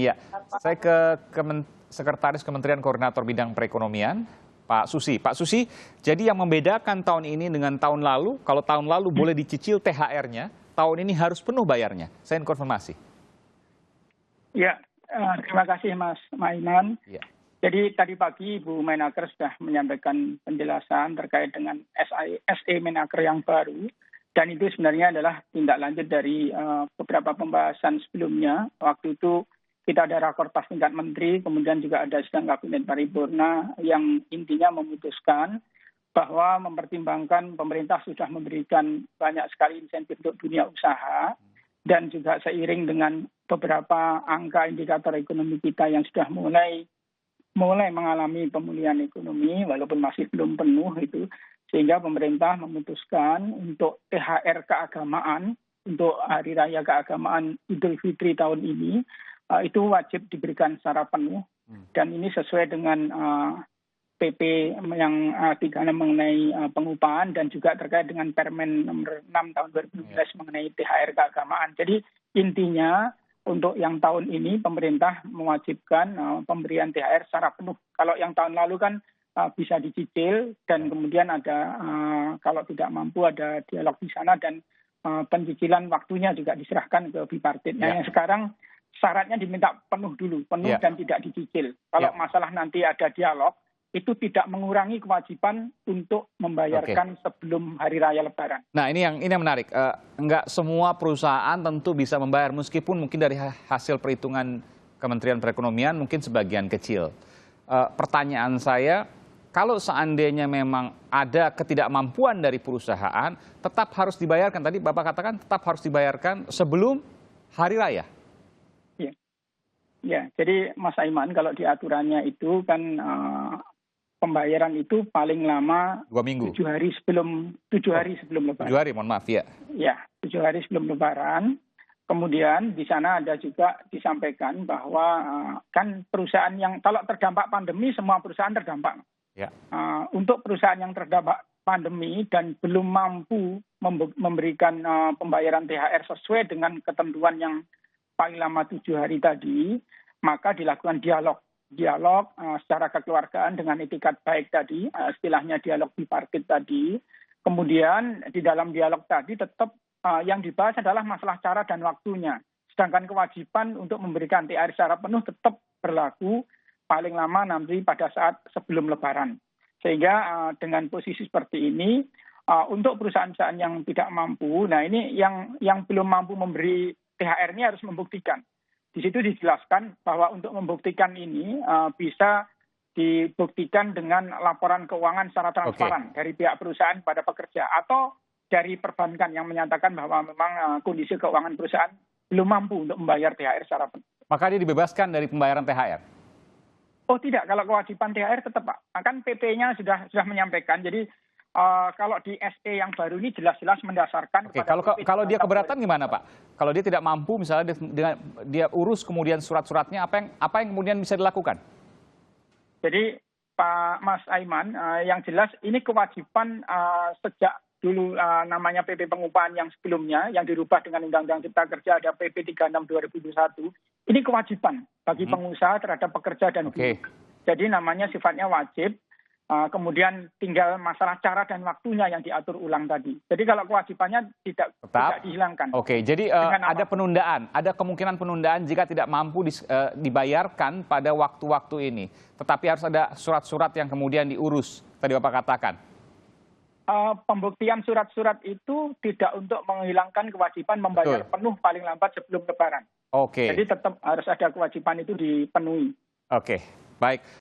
Iya, saya ke Sekretaris Kementerian Koordinator Bidang Perekonomian, Pak Susi. Pak Susi, jadi yang membedakan tahun ini dengan tahun lalu, kalau tahun lalu boleh dicicil THR-nya, tahun ini harus penuh bayarnya. Saya konfirmasi. Ya, terima kasih Mas Mainan. Ya. Jadi tadi pagi Ibu Menaker sudah menyampaikan penjelasan terkait dengan SE Menaker yang baru. Dan itu sebenarnya adalah tindak lanjut dari beberapa pembahasan sebelumnya. Waktu itu kita ada rakortas tingkat menteri, kemudian juga ada sidang kabinet paripurna yang intinya memutuskan bahwa mempertimbangkan pemerintah sudah memberikan banyak sekali insentif untuk dunia usaha. Dan juga seiring dengan beberapa angka indikator ekonomi kita yang sudah mulai mengalami pemulihan ekonomi walaupun masih belum penuh itu, sehingga pemerintah memutuskan untuk THR keagamaan untuk hari raya keagamaan Idul Fitri tahun ini itu wajib diberikan secara penuh, dan ini sesuai dengan PP yang 36 mengenai pengupahan dan juga terkait dengan Permen nomor 6 tahun 2012 mengenai THR keagamaan. Jadi intinya untuk yang tahun ini pemerintah mewajibkan pemberian THR secara penuh. Kalau yang tahun lalu kan bisa dicicil dan kemudian ada kalau tidak mampu ada dialog di sana dan pencicilan waktunya juga diserahkan ke bipartit. Nah, yang sekarang syaratnya diminta penuh dulu, penuh dan tidak dicicil. Kalau masalah nanti ada dialog, itu tidak mengurangi kewajiban untuk membayarkan sebelum hari raya Lebaran. Nah, ini yang menarik. Enggak semua perusahaan tentu bisa membayar, meskipun mungkin dari hasil perhitungan Kementerian Perekonomian mungkin sebagian kecil. Pertanyaan saya, kalau seandainya memang ada ketidakmampuan dari perusahaan, tetap harus dibayarkan. Tadi Bapak katakan tetap harus dibayarkan sebelum hari raya. Ya, jadi Mas Aiman, kalau di aturannya itu kan pembayaran itu paling lama 2 minggu. 7 hari sebelum Lebaran. 7 hari, mohon maaf ya. Ya, 7 hari sebelum Lebaran. Kemudian di sana ada juga disampaikan bahwa kan perusahaan yang kalau terdampak pandemi, semua perusahaan terdampak. Ya. Untuk perusahaan yang terdampak pandemi dan belum mampu memberikan pembayaran THR sesuai dengan ketentuan yang paling lama 7 hari tadi, maka dilakukan dialog secara kekeluargaan dengan etikat baik tadi, istilahnya dialog bipartit tadi. Kemudian di dalam dialog tadi tetap yang dibahas adalah masalah cara dan waktunya. Sedangkan kewajiban untuk memberikan THR secara penuh tetap berlaku paling lama nanti pada saat sebelum Lebaran. Sehingga dengan posisi seperti ini, untuk perusahaan-perusahaan yang tidak mampu, nah ini yang belum mampu memberi THR ini harus membuktikan. Di situ dijelaskan bahwa untuk membuktikan ini bisa dibuktikan dengan laporan keuangan secara transparan dari pihak perusahaan pada pekerja atau dari perbankan yang menyatakan bahwa memang kondisi keuangan perusahaan belum mampu untuk membayar THR secara penuh. Maka dia dibebaskan dari pembayaran THR? Oh tidak, kalau kewajiban THR tetap Pak. Kan PP-nya sudah menyampaikan, jadi kalau di SE yang baru ini jelas-jelas mendasarkan. Kalau dia keberatan gimana Pak? Kalau dia tidak mampu, misalnya dia urus kemudian surat-suratnya, apa yang kemudian bisa dilakukan? Jadi Pak Mas Aiman, yang jelas ini kewajiban sejak dulu namanya PP pengupahan yang sebelumnya yang dirubah dengan Undang-Undang Cipta Kerja, ada PP 36 2021. Ini kewajiban bagi pengusaha terhadap pekerja dan buruh. Jadi namanya sifatnya wajib. Kemudian tinggal masalah cara dan waktunya yang diatur ulang tadi. Jadi kalau kewajibannya tidak dihilangkan. Oke, jadi ada penundaan, ada kemungkinan penundaan jika tidak mampu dibayarkan pada waktu-waktu ini. Tetapi harus ada surat-surat yang kemudian diurus, tadi Bapak katakan. Pembuktian surat-surat itu tidak untuk menghilangkan kewajiban membayar penuh paling lambat sebelum Lebaran. Oke. Jadi tetap harus ada kewajiban itu dipenuhi. Oke, baik.